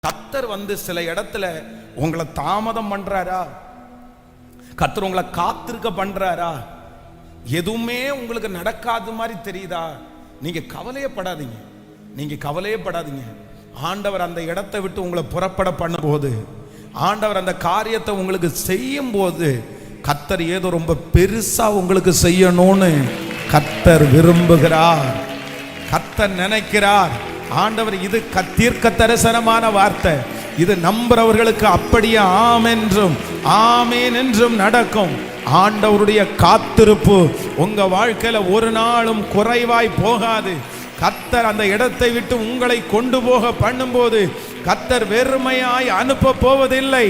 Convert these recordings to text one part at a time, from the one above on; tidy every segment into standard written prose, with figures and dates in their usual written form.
கர்த்தர் சில இடத்துல உங்களை தாமதம் பண்றாரா? கர்த்தர் உங்களை காத்திருக்க பண்றாரா? எதுவுமே உங்களுக்கு நடக்காத மாதிரி தெரியுதா? நீங்க கவலையப்படாதீங்க, நீங்க கவலையப்படாதீங்க. ஆண்டவர் அந்த இடத்தை விட்டு உங்களை புறப்பட பண்ணும்போது, ஆண்டவர் அந்த காரியத்தை உங்களுக்கு செய்யும் போது, கர்த்தர் ஏதோ ரொம்ப பெருசா உங்களுக்கு செய்யணும்னு கர்த்தர் விரும்புகிறார், கர்த்தர் நினைக்கிறார். ஆண்டவர் இது தீர்க்க தரிசனமான வார்த்தை. இது நம்புறவர்களுக்கு அப்படியே ஆமென்றும் ஆமேன் என்றும் நடக்கும். ஆண்டவருடைய காத்திருப்பு உங்க வாழ்க்கையில ஒரு நாளும் குறைவாய் போகாது. கர்த்தர் அந்த இடத்தை விட்டு உங்களை கொண்டு போக பண்ணும்போது, கர்த்தர் வெறுமையாய் அனுப்ப போவதில்லை,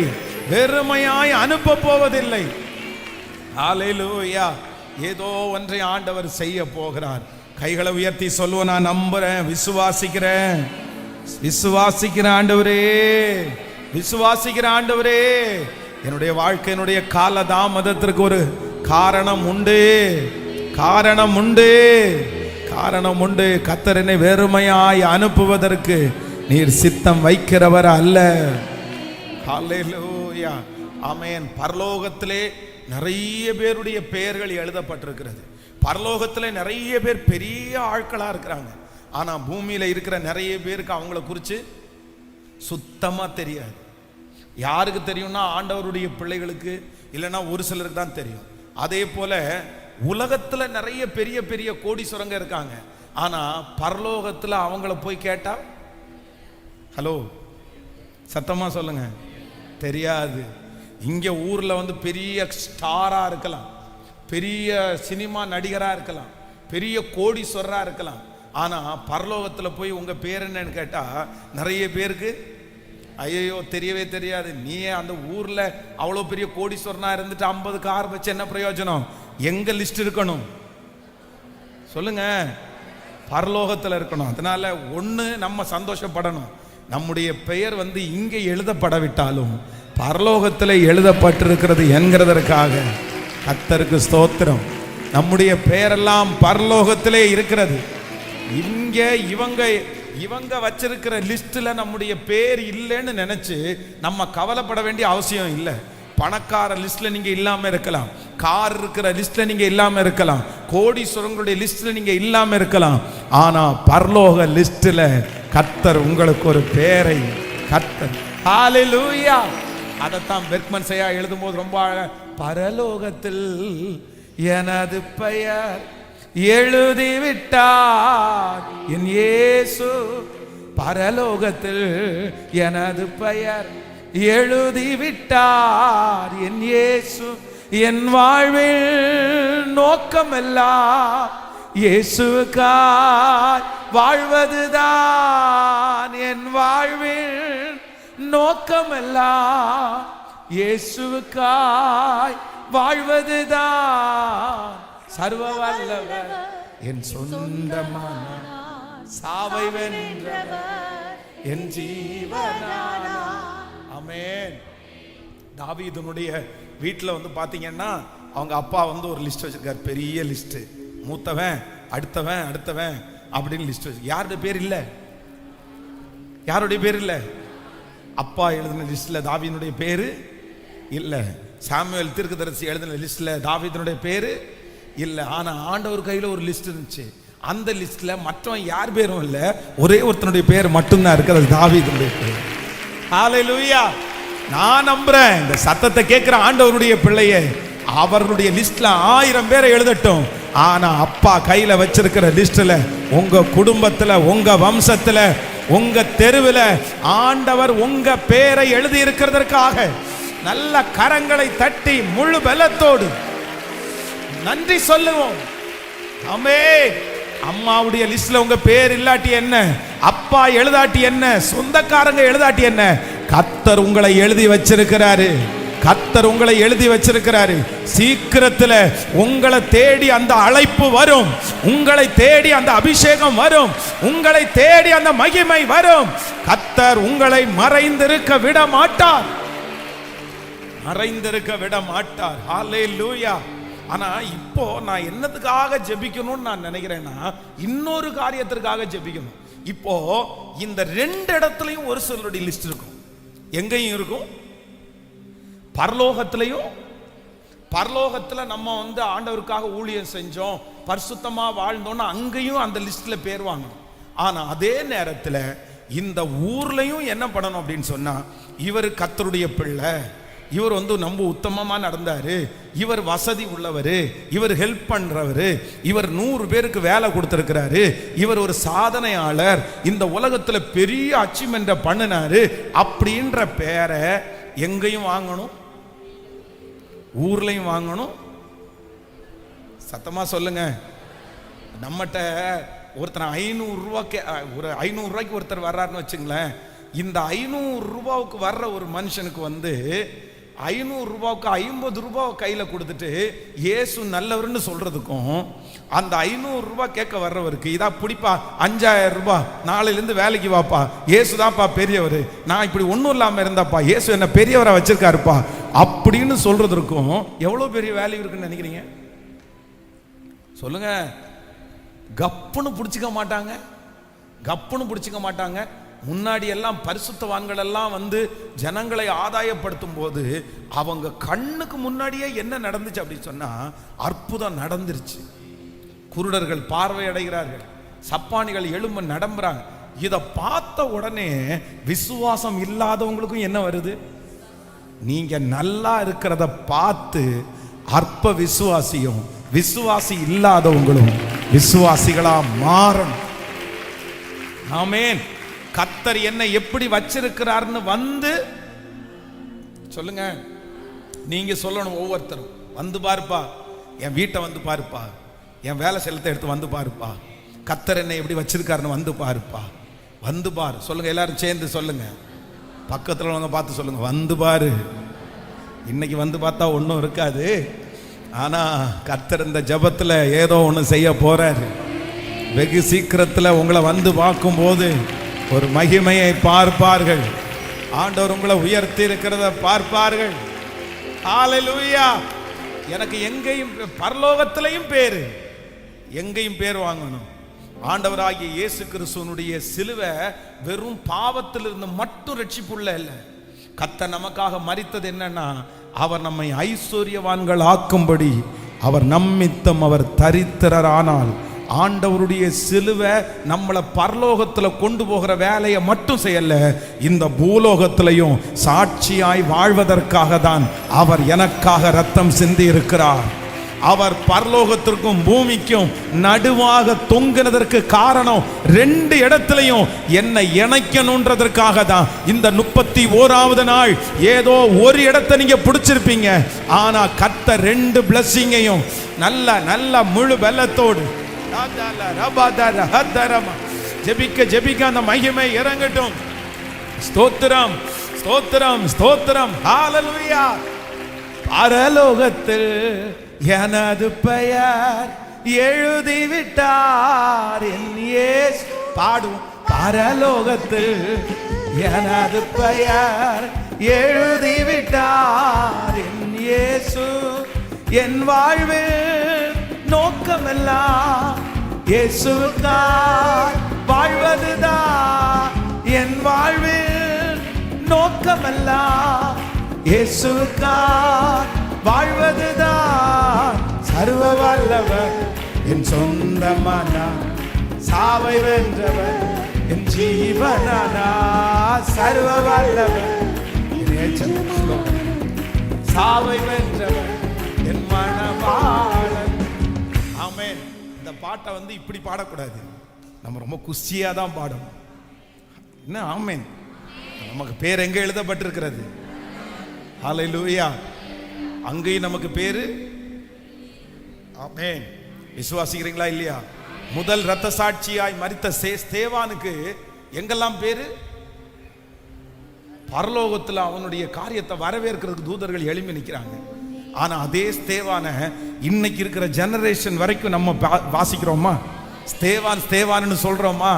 வெறுமையாய் அனுப்ப போவதில்லை. ஹல்லேலூயா! ஏதோ ஒன்றை ஆண்டவர் செய்ய போகிறார். கைகளை உயர்த்தி சொல்லுவோம், நான் நம்புறேன், விசுவாசிக்கிறேன், விசுவாசிக்கிறேன் ஆண்டவரே, விசுவாசிக்கிறேன் ஆண்டவரே. என்னுடைய வாழ்க்கையினுடைய கால தாமதத்திற்கு ஒரு காரணம் உண்டு, காரணம் உண்டு, காரணம் உண்டு. கர்த்தர் என்னை வெறுமையாய் அனுப்புவதற்கு நீர் சித்தம் வைக்கிறவர் அல்ல. ஹல்லேலூயா, ஆமென். பரலோகத்திலே நிறைய பேருடைய பெயர்கள் எழுதப்பட்டிருக்கிறது. பரலோகத்தில் நிறைய பேர் பெரிய ஆட்களா இருக்கிறாங்க. ஆனா பூமியில இருக்கிற நிறைய பேருக்கு அவங்கள குறித்து சுத்தமா தெரியாது. யாருக்கு தெரியும்னா ஆண்டவருடைய பிள்ளைகளுக்கு, இல்லைன்னா ஒரு சிலருக்கு தான் தெரியும். அதே போல உலகத்துல நிறைய பெரிய பெரிய கோடீஸ்வரங்க இருக்காங்க. ஆனா பரலோகத்துல அவங்கள போய் கேட்டா, ஹலோ சத்தமா சொல்லுங்க, தெரியாது. இங்க ஊர்ல பெரிய ஸ்டாரா இருக்கலாம், பெரிய சினிமா நடிகரா இருக்கலாம், பெரிய கோடீஸ்வரரா இருக்கலாம். ஆனா பரலோகத்துல போய் உங்க பேர் என்னன்னு கேட்டா நிறைய பேருக்கு ஐயோ தெரியவே தெரியாது. நீ அந்த ஊர்ல அவ்வளவு பெரிய கோடீஸ்வரனா இருந்துட்டு 50 கார் வச்சு என்ன பிரயோஜனம்? எங்க லிஸ்ட் இருக்கணும் சொல்லுங்க? பரலோகத்துல இருக்கணும். அதனால ஒண்ணு நம்ம சந்தோஷப்படணும், நம்முடைய பெயர் இங்கே எழுதப்படவிட்டாலும் பரலோகத்தில் எழுதப்பட்டிருக்கிறது என்கிறதற்காக கர்த்தருக்கு ஸ்தோத்திரம். நம்முடைய பெயரெல்லாம் பரலோகத்திலே இருக்கிறது. இங்கே இவங்க வச்சிருக்கிற லிஸ்ட்ல நம்முடைய பேர் இல்லைன்னு நினைச்சு நம்ம கவலைப்பட வேண்டிய அவசியம் இல்லை. பணக்கார லிஸ்ட்ல நீங்க இல்லாம இருக்கலாம், கார் இருக்கிற லிஸ்ட்ல நீங்க இல்லாம இருக்கலாம், கோடீஸ்வரங்களுடைய லிஸ்ட்ல நீங்க இல்லாம இருக்கலாம். ஆனா பரலோக லிஸ்ட்ல கர்த்தர் உங்களுக்கு ஒரு பேரை கர்த்தர். ஹல்லேலூயா! அதைத்தான் பெர்க்மன் செய்யா எழுதும் போது ரொம்ப பரலோகத்தில் எனது பெயர் எழுதிவிட்டார் என் இயேசு, பரலோகத்தில் எனது பெயர் எழுதிவிட்டார் என் இயேசு. என் வாழ்வில் நோக்கமெல்லாம் இயேசுவுக்காய் வாழ்வதுதான். என் வாழ்வில் நோக்கமெல்லாம் இயேசுவுக்காய் வாழ்வதுதான். சர்வ வல்லவர் என் சொந்தமான சாவை வென்றவர் என் ஜீவனான. ஆமென். தாவீதுனுடைய வீட்டில் பாத்தீங்கன்னா அவங்க அப்பா ஒரு லிஸ்ட் வச்சிருக்காரு, பெரிய லிஸ்ட். மூத்தவன், அடுத்தவன், அடுத்தவன் அப்படின்னு லிஸ்ட் வச்சு. யாருடைய பேர் இல்லை, யாருடைய பேர் இல்லை. அப்பா எழுதின லிஸ்ட்ல தாவீதுனுடைய பேரு இல்ல, சாமுவேல் தீர்க்கதரிசி எழுதின லிஸ்ட்ல தாவீதுனுடைய பேரு இல்ல. ஆனா ஆண்டவர் கையில ஒரு லிஸ்ட் இருந்துச்சு. அந்த லிஸ்ட்ல மற்றவன் யார் பேரும் இல்ல, ஒரே ஒருத்தனுடைய பேர் மட்டும்தான் இருக்கு, அது தாவீதுனுடைய பேர். ஹல்லேலூயா! நான் நம்புறேன், இந்த சத்தத்தை கேட்கிற ஆண்டவருடைய பிள்ளையே, அவர்களுடைய லிஸ்ட்ல 1000 பேரை எழுதட்டும். ஆனா அப்பா கையில வச்சிருக்கிற லிஸ்ட்ல உங்க குடும்பத்துல, உங்க வம்சத்துல, உங்க தெருவில் ஆண்டவர் உங்க பேரை எழுதி இருக்கிறதற்காக நல்ல கரங்களை தட்டி முழு பலத்தோடு நன்றி சொல்லுவோம். ஆமென். அம்மாவுடைய லிஸ்ட்ல உங்க பேர் இல்லாட்டி என்ன, அப்பா எழுதாட்டி என்ன, சொந்தக்காரங்க எழுதாட்டி என்ன, கர்த்தர் உங்களை எழுதி வச்சிருக்கிறாரு, கர்த்தர் உங்களை எழுதி வச்சிருக்கிறாரு. சீக்கிரத்தில் உங்களை தேடி அந்த அழைப்பு வரும், உங்களை தேடி அந்த அபிஷேகம் வரும், உங்களை தேடி அந்த மகிமை வரும். கர்த்தர் உங்களை மறைந்திருக்க விட மாட்டார், மறைந்திருக்க விட மாட்டார். ஹல்லேலூயா! ஆனா இப்போ நான் என்னத்துக்காக ஜெபிக்கணும்னு நான் நினைக்கிறேன்னா, இன்னொரு காரியத்திற்காக ஜெபிக்கணும். இப்போ இந்த 2 இடத்துலையும் ஒரு சிலருடைய லிஸ்ட் இருக்கும். எங்கேயும் இருக்கும், பரலோகத்திலையும். பரலோகத்துல நம்ம ஆண்டவருக்காக ஊழியம் செஞ்சோம், பரிசுத்தமா வாழ்ந்தோம்னா அங்கேயும் அந்த லிஸ்ட்ல பேர் வாங்கணும். ஆனா அதே நேரத்துல இந்த ஊர்லயும் என்ன பண்ணணும் அப்படின்னு சொன்னா, இவர் கர்த்தருடைய பிள்ளை, இவர் ரொம்ப உத்தமமா நடந்தாரு, இவர் வசதி உள்ளவர், இவர் ஹெல்ப் பண்றவர், இவர் 100 பேருக்கு வேலை கொடுத்திருக்கிறாரு, இவர் ஒரு சாதனையாளர், இந்த உலகத்துல பெரிய அச்சீவ்மெண்ட் பண்ணினாரு அப்படின்ற பேரை எங்கேயும் வாங்கணும், ஊர்லயும் வாங்கணும். சத்தமா சொல்லுங்க. நம்மகிட்ட ஒருத்தர் 500 ரூபாய்க்கு ஒரு 500 ரூபாய்க்கு ஒருத்தர் வர்றாருன்னு வச்சுங்களேன். இந்த 500 ரூபாய்க்கு வர்ற ஒரு மனுஷனுக்கு 500 ரூபாய்க்கு 50 ரூபாய் கையில கொடுத்துட்டு இயேசு நல்லவர்னு சொல்றதுக்கும், அந்த 500 ரூபாய் கேட்க வர்றவருக்கு இதா பிடிப்பா 5000 ரூபாய், நாளையிலிருந்து வேலைக்கு வாப்பா, இயேசுதான்ப்பா பெரியவர், நான் இப்படி ஒன்றும் இல்லாம இருந்தாப்பா, இயேசு என்ன பெரியவரை வச்சிருக்காருப்பா அப்படின்னு சொல்றதுக்கும் எவ்வளவு பெரிய வேல்யூ இருக்குன்னு நினைக்கிறீங்க? சொல்லுங்க. கப்புன்னு பிடிச்சிக்க மாட்டாங்க, கப்புன்னு பிடிச்சிக்க மாட்டாங்க. முன்னாடி எல்லாம் பரிசுத்தவான்கள் எல்லாம் ஜனங்களை ஆதாயப்படுத்தும் போது அவங்க கண்ணுக்கு முன்னாடியே என்ன நடந்துச்சு அப்படி சொன்னா, அற்புதம் நடந்துருச்சு. குருடர்கள் பார்வை அடைகிறார்கள், சப்பானிகள் எழும்ப நடம்புறாங்க. இதை பார்த்த உடனே விசுவாசம் இல்லாதவங்களுக்கும் என்ன வருது? நீங்க நல்லா இருக்கிறத பார்த்து அற்ப விசுவாசியும் விசுவாசி இல்லாதவங்களும் விசுவாசிகளா மாறணும். ஆமென். கர்த்தர் என்ன எப்படி வச்சிருக்கிறார்னு சொல்லுங்க. நீங்க சொல்லணும். ஒவ்வொருத்தரும் பாருப்பா, என் வீட்டை பாருப்பா, என் வேலை செலுத்த எடுத்து பாருப்பா, கர்த்தர் என்ன எப்படி வச்சிருக்காருன்னு பாருப்பா, பாரு. சொல்லுங்க, எல்லாரும் சேர்ந்து சொல்லுங்க. பக்கத்துல பார்த்து சொல்லுங்க, பாரு. இன்னைக்கு பார்த்தா ஒன்றும் இருக்காது, ஆனா கர்த்தர் இந்த ஜெபத்துல ஏதோ ஒன்று செய்ய போறாரு. வெகு சீக்கிரத்தில் உங்களை பார்க்கும் போது ஒரு மகிமையை பார்ப்பார்கள். ஆண்டவர் உங்களை உயர்த்தி இருக்கிறத பார்ப்பார்கள். ஹல்லேலூயா. எனக்கு எங்கேயும் பரலோகத்திலையும் பேரு, எங்கேயும் பேர் வாங்கணும். ஆண்டவராகிய இயேசு கிறிஸ்துவனுடைய சிலுவை வெறும் பாவத்திலிருந்து மட்டும் ரட்சிப்புள்ள இல்லை. கர்த்தர் நமக்காக மரித்தது என்னன்னா, அவர் நம்மை ஐஸ்வர்யவான்கள் ஆக்கும்படி. அவர் நம்மித்தம் அவர் தரித்திரரானால். ஆண்டவருடைய சிலுவை நம்மளை பரலோகத்தில் கொண்டு போகிற வேலையை மட்டும் செய்யல, இந்த பூலோகத்திலையும் சாட்சியாய் வாழ்வதற்காக தான் அவர் எனக்காக ரத்தம் சிந்தி இருக்கிறார். அவர் பரலோகத்திற்கும் பூமிக்கும் நடுவாக தொங்கினதற்கு காரணம் 2 இடத்திலையும் என்னை இணைக்கணுன்றதற்காக தான். இந்த 31வது நாள் ஏதோ ஒரு இடத்தை நீங்க பிடிச்சிருப்பீங்க, ஆனா கர்த்தர் 2 பிளஸிங்கையும் நல்ல முழு பலத்தோடு ஜெபிக்க ஜெபிக்க அந்த மகிமை இறங்கட்டும். ஸ்தோத்திரம் ஸ்தோத்திரம் ஸ்தோத்திரம். ஹல்லேலூயா. பரலோகத்தில் எனது பெயர் எழுதிவிட்டார் என் இயேசு. பாடும். பரலோகத்தில் எனது பெயர் எழுதிவிட்டார் என் இயேசு. என் வாழ்வில் நோக்கமெல்லாம் இயேசுவுக்காய் வாழ்வதுதான். என் வாழ்வில் நோக்கமெல்லாம் இயேசுவுக்காய் வாழ்வதுதான். சர்வ வல்லவர் என் சொந்தமானா, சாவை வென்றவர் என் ஜீவனானா. சர்வ வல்லவர் சாவை வென்றவர் என் மனவாளன். ஆமென். இந்த பாட்டை இப்படி பாடக்கூடாது, நம்ம ரொம்ப குஷியா தான் பாடணும். என்ன? ஆமென். நமக்கு பேர் எங்க எழுதப்பட்டிருக்கிறது? ஹல்லேலூயா. அங்கேயும் நமக்கு பேரு. ஆமென். விசுவாசிக்கிறீங்களா இல்லையா? முதல் இரத்த சாட்சியாய் மரித்த ஸ்தேவானுக்கு எங்கெல்லாம் பேரு? பரலோகத்தில் அவனுடைய காரியத்தை வரவேற்கிறதுக்கு தூதர்கள் எழும்பி நிற்கிறாங்க. ஆனா அதே ஸ்தேவான இன்னைக்கு இருக்கிற ஜெனரேஷன் வரைக்கும் நம்ம வாசிக்கிறோமா? ஸ்தேவான் ஸ்தேவான்னு சொல்றோமா?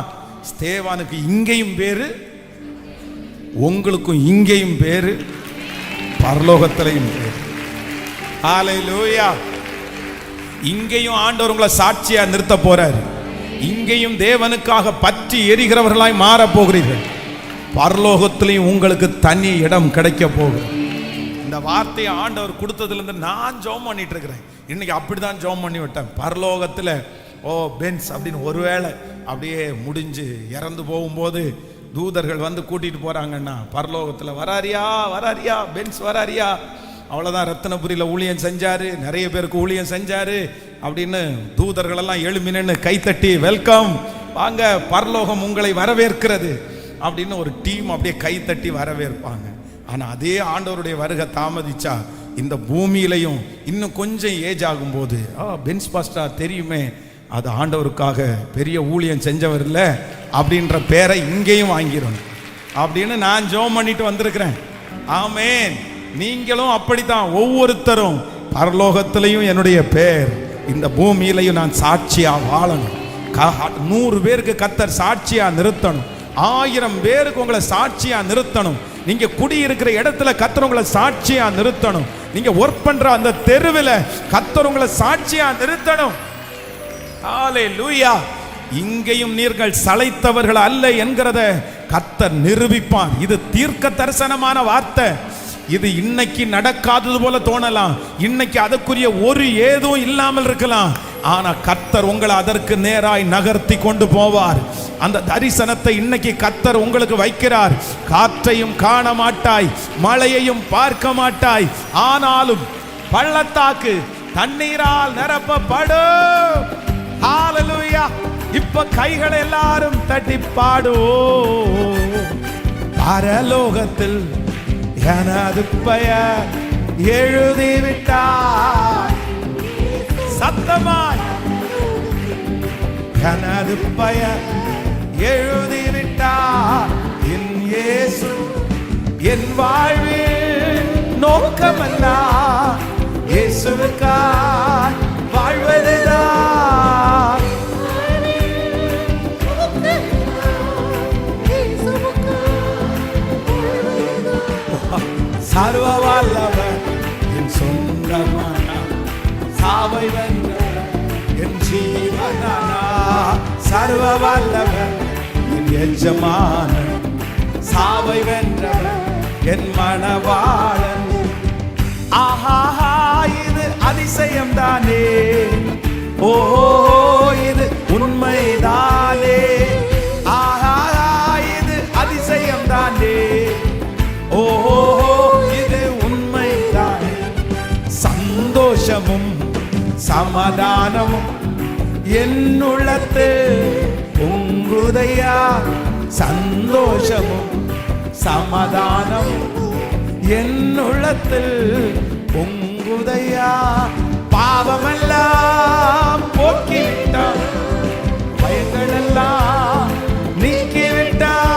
ஸ்தேவானுக்கு இங்கேயும் பேரு, உங்களுக்கும் இங்கேயும் பேரு, பரலோகத்திலையும் பேரு. ஹல்லேலூயா. இங்கேயும் ஆண்டவர் உங்களை சாட்சியா நிறுத்த போறாரு. இங்கேயும் தேவனுக்காக பற்றி எரிகிறவர்களாய் மாற போகிறீர்கள். பரலோகத்திலையும் உங்களுக்கு தனி இடம் கிடைக்க போகுது. இந்த வார்த்தையை ஆண்டவர் கொடுத்ததுல இருந்து நான் ஜெபம் பண்ணிட்டு இருக்கிறேன். இன்னைக்கு அப்படிதான் ஜெபம் பண்ணி விட்டேன். பரலோகத்துல பென்ஸ் அப்படின்னு ஒருவேளை அப்படியே முடிஞ்சு இறந்து போகும்போது தூதர்கள் வந்து கூட்டிட்டு போறாங்கன்னா, பரலோகத்துல வராரியா வராரியா பென்ஸ் வராரியா, அவ்வளவுதான். ரத்தினபுரியில ஊழியம் செஞ்சாரு, நிறைய பேருக்கு ஊழியம் செஞ்சாரு அப்படின்னு தூதர்கள் எல்லாம் எழுமினு கைத்தட்டி வெல்கம் வாங்க பரலோகம் உங்களை வரவேற்கிறது அப்படின்னு ஒரு டீம் அப்படியே கைத்தட்டி வரவேற்பாங்க. ஆனா அதே ஆண்டவருடைய வருகை தாமதிச்சா இந்த பூமியிலையும் இன்னும் கொஞ்சம் ஏஜ் ஆகும்போது பென்ஸ் பாஸ்டர் தெரியுமே, அது ஆண்டவருக்காக பெரிய ஊழியம் செஞ்சவர் இல்லை அப்படின்ற பேரை இங்கேயும் வாங்கிடும் அப்படின்னு நான் ஜெபம் பண்ணிட்டு வந்திருக்கிறேன். ஆமென். நீங்களும் அப்படித்தான். ஒவ்வொருத்தரும் பரலோகத்திலையும் என்னுடைய பேர், இந்த பூமியிலையும் நான் சாட்சியா வாழணும். 100 பேருக்கு கர்த்தர் சாட்சியா நிறுத்தணும். 1000 பேருக்கு உங்களை சாட்சியா நிறுத்தணும். நீங்க குடியிருக்கிற இடத்துல கர்த்தர் உங்களை சாட்சியா நிறுத்தணும். நீங்க ஒர்க் பண்ற அந்த தெருவில் கர்த்தர் உங்களை சாட்சியா நிறுத்தணும். ஹல்லேலூயா. இங்கேயும் நீங்கள் சளைத்தவர்கள் அல்ல என்கிறத கர்த்தர் நிரூபிப்பார். இது தீர்க்க தரிசனமான வார்த்தை. இது இன்னைக்கு நடக்காதது போல தோணலாம், இன்னைக்கு அதற்குரிய ஒரு ஏதும் இல்லாமல் இருக்கலாம். ஆனா கர்த்தர் உங்களை அதற்கு நேராய் நகர்த்தி கொண்டு போவார். அந்த தரிசனத்தை இன்னைக்கு கர்த்தர் உங்களுக்கு வைக்கிறார். காற்றையும் காண மாட்டாய், மழையையும் பார்க்க மாட்டாய், ஆனாலும் பள்ளத்தாக்கு தண்ணீரால் நிரப்பப்படும். ஹல்லேலூயா. இப்ப கைகளை எல்லாரும் தட்டி பாடுவோம். பரலோகத்தில் எனது பெயர் எழுதிவிட்டார். சத்தமாய் எனது பெயர் எழுதிவிட்டார். என் இயேசு என் வாழ்வில் நோக்கமல்ல, இயேசுவுக்காய் வாழ்வதுதான். சர்வ வல்லவர் என் சொந்தமான, சாவை வென்றவர் என் ஜீவனானா. சர்வ வல்லவர் என் எஜமான, சாவை வென்றவர் என் மணவாளன். ஆஹா, இது அதிசயம் தானே, ஓஹோ இது உண்மைதானே. ஆஹா, இது அதிசயம் தானே, ஓஹோ இது உண்மைதானே. சந்தோஷமும் சமாதானமும் என்னுள்ளத்து உங்குதையா. சந்தோஷமும் சமாதானமும் என்னுள்ளத்தில் உங்குதையா. பாவமெல்லாம் போக்கிவிட்டார், பயங்களெல்லாம் நீக்கிவிட்டார்.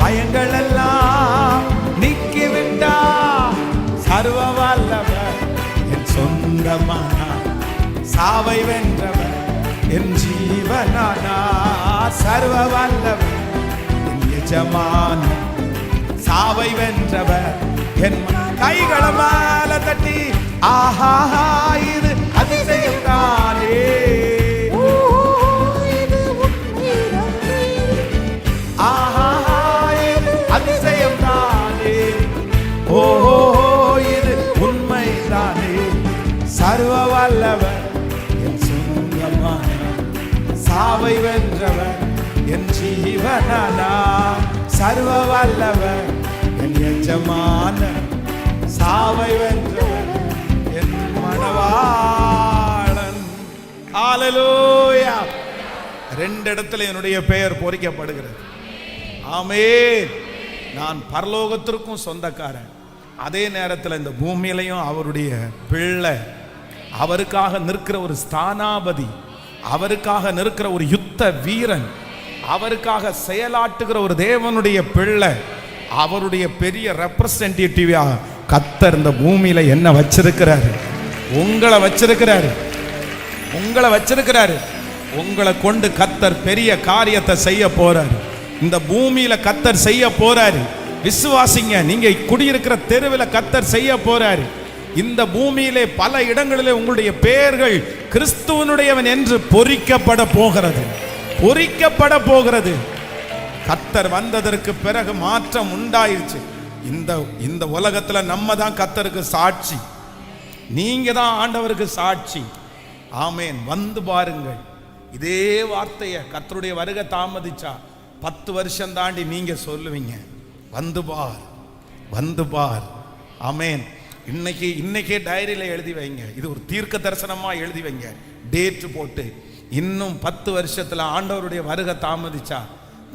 பயங்களெல்லாம் நீக்கிவிட்டார். சர்வ வல்லவர் என் சொந்தமானார், சாவை வென்றவர் என் ஜீவனானா. சர்வ வல்லவர் என் எஜமான, சாவை வென்றவர் என். கைகள மேல தட்டி ஆஹா, இது அதிசயம் தானே. ஆஹா, இது அதிசயம் தானே, ஓஹோ இது உண்மைதானே. சர்வ வல்லவர் என் சொந்தமான, சாவை வென்றவர் என் ஜீவனானா. சர்வ வல்லவர் என் எஜமான, சாவை வென்றவர் என் மணவாளன். ஹல்லேலூயா. 2 இடத்துல என்னுடைய பெயர் பொறிக்கப்படுகிறது. ஆமென். நான் பரலோகத்திற்கும் சொந்தக்காரன், அதே நேரத்தில் இந்த பூமியிலையும் அவருடைய பிள்ளை. அவருக்காக நிற்கிற ஒரு ஸ்தானாபதி, அவருக்காக நிற்கிற ஒரு யுத்த வீரன், அவருக்காக செயலாட்டுகிற ஒரு தேவனுடைய பிள்ளை. அவருடைய பெரிய ரெப்ரசன்டேட்டிவா கர்த்தர் இந்த பூமியில என்ன வச்சிருக்கிறாரு, உங்களை வச்சிருக்கிறாரு, உங்களை வச்சிருக்கிறாரு. உங்களை கொண்டு கர்த்தர் பெரிய காரியத்தை செய்ய போறாரு. இந்த பூமியில கர்த்தர் செய்ய போறாரு. விசுவாசிங்க. நீங்க குடியிருக்கிற தெருவில் கர்த்தர் செய்ய போறாரு. இந்த பூமியிலே பல இடங்களிலே உங்களுடைய பெயர்கள் கிறிஸ்துவனுடையவன் என்று பொறிக்கப்பட போகிறது, பொறிக்கப்பட போகிறது. கர்த்தர் வந்ததற்கு பிறகு மாற்றம் உண்டாயிருச்சு. இந்த உலகத்துல நம்ம தான் கர்த்தருக்கு சாட்சி, நீங்க தான் ஆண்டவருக்கு சாட்சி. ஆமேன். வந்து பாருங்கள். இதே வார்த்தையை கர்த்தருடைய வருகை தாமதிச்சா 10 வருஷம் தாண்டி நீங்க சொல்லுவீங்க, வந்து பார், வந்து பார். ஆமேன். இன்னைக்கே டைரியில எழுதி வைங்க. இது ஒரு தீர்க்க தரிசனமா எழுதி வைங்க, டேட் போட்டு. இன்னும் 10 வருஷத்துல ஆண்டவருடைய வருகை தாமதிச்சா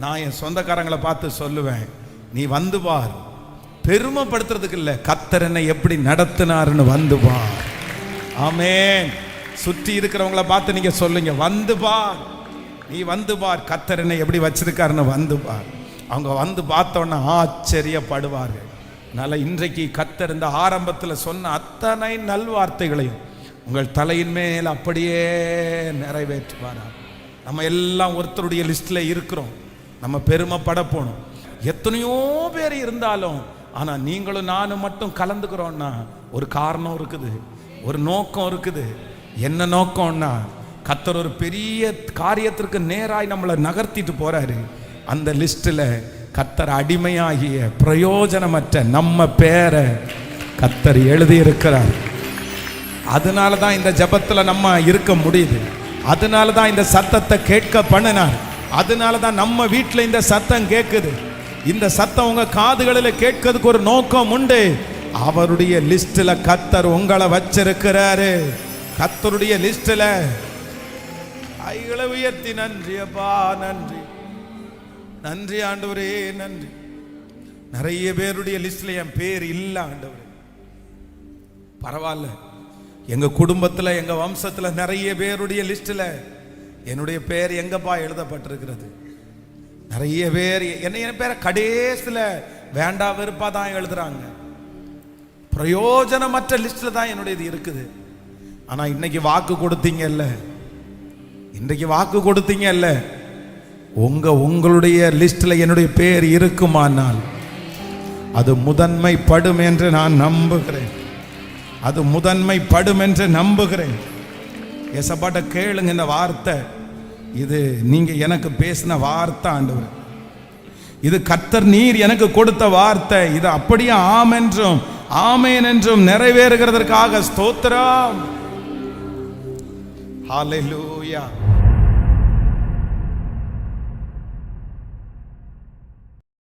நான் என் சொந்தக்காரங்களை பார்த்து சொல்லுவேன், நீ வந்து பார். பெருமைப்படுத்துறதுக்கு இல்லை, கர்த்தர் என்னை எப்படி நடத்தினாருன்னு வந்து பார். ஆமேன். சுற்றி இருக்கிறவங்கள பார்த்து நீங்க சொல்லுங்க, வந்து பார், நீ வந்து பார், கர்த்தர் என்னை எப்படி வச்சிருக்காருன்னு வந்து பார். அவங்க வந்து பார்த்தோன்னா ஆச்சரியப்படுவார்கள். அதனால இன்றைக்கு கர்த்தர் இந்த ஆரம்பத்தில் சொன்ன அத்தனை நல்வார்த்தைகளையும் உங்கள் தலையின் மேல் அப்படியே நிறைவேற்றுவாரா. நம்ம எல்லாம் ஒருத்தருடைய லிஸ்ட்ல இருக்கிறோம். நம்ம பெருமைப்பட போனோம். எத்தனையோ பேர் இருந்தாலும் ஆனா நீங்களும் நானும் மட்டும் கலந்துக்கிறோம்னா ஒரு காரணம் இருக்குது, ஒரு நோக்கம் இருக்குது. என்ன நோக்கம்னா, கர்த்தர் ஒரு பெரிய காரியத்திற்கு நேராய் நம்மளை நகர்த்திட்டு போறாரு. அந்த லிஸ்ட்ல கர்த்தர் அடிமையாகிய பிரயோஜனமற்ற நம்ம பேரை கர்த்தர் எழுதி இருக்கிறார். அதனால தான் இந்த ஜெபத்துல நம்ம இருக்க முடியுது. அதனால தான் இந்த சத்தத்தை கேட்க பண்ணினார். அதனால தான் நம்ம வீட்டில் இந்த சத்தம் கேட்குது. இந்த சத்தம் உங்க காதுகளில் கேட்கிறதுக்கு ஒரு நோக்கம் உண்டு. அவருடைய லிஸ்ட்ல கர்த்தர் உங்களை வச்சிருக்கிறாரு. கர்த்தருடைய லிஸ்ட்ல கைகளை உயர்த்தி நன்றி அப்பா, நன்றி, நன்றி ஆண்டவரே, நன்றி. நிறைய பேருடைய லிஸ்ட்ல என் பேர் இல்லை ஆண்டவரே. பரவாயில்ல, எங்க குடும்பத்துல எங்க வம்சத்துல நிறைய பேருடைய லிஸ்ட்ல என்னுடைய பேர் எங்கப்பா எழுதப்பட்டிருக்கிறது. நிறைய பேர் என் பேரை கடைசியில் வேண்டா வெறுப்பா தான் எழுதுறாங்க. பிரயோஜனமற்ற லிஸ்ட்ல தான் என்னுடையது இருக்குது. ஆனா இன்னைக்கு வாக்கு கொடுத்தீங்கல்ல, இன்றைக்கு வாக்கு கொடுத்தீங்கல்ல, உங்களுடைய லிஸ்ட்ல என்னுடைய பேர் இருக்குமானால் அது முதன்மைப்படும் என்று நான் நம்புகிறேன். அது முதன்மைப்படும் என்று நம்புகிறேன். ஏசப்பாட்ட கேளுங்க இந்த வார்த்தை. இது நீங்க எனக்கு பேசின வார்த்தை ஆண்டவர். இது கர்த்தர் நீர் எனக்கு கொடுத்த வார்த்தை. இது அப்படியே ஆம் என்றும் ஆமேன் என்றும் நிறைவேறுகிறதற்காக ஸ்தோத்திரம். ஹல்லேலூயா.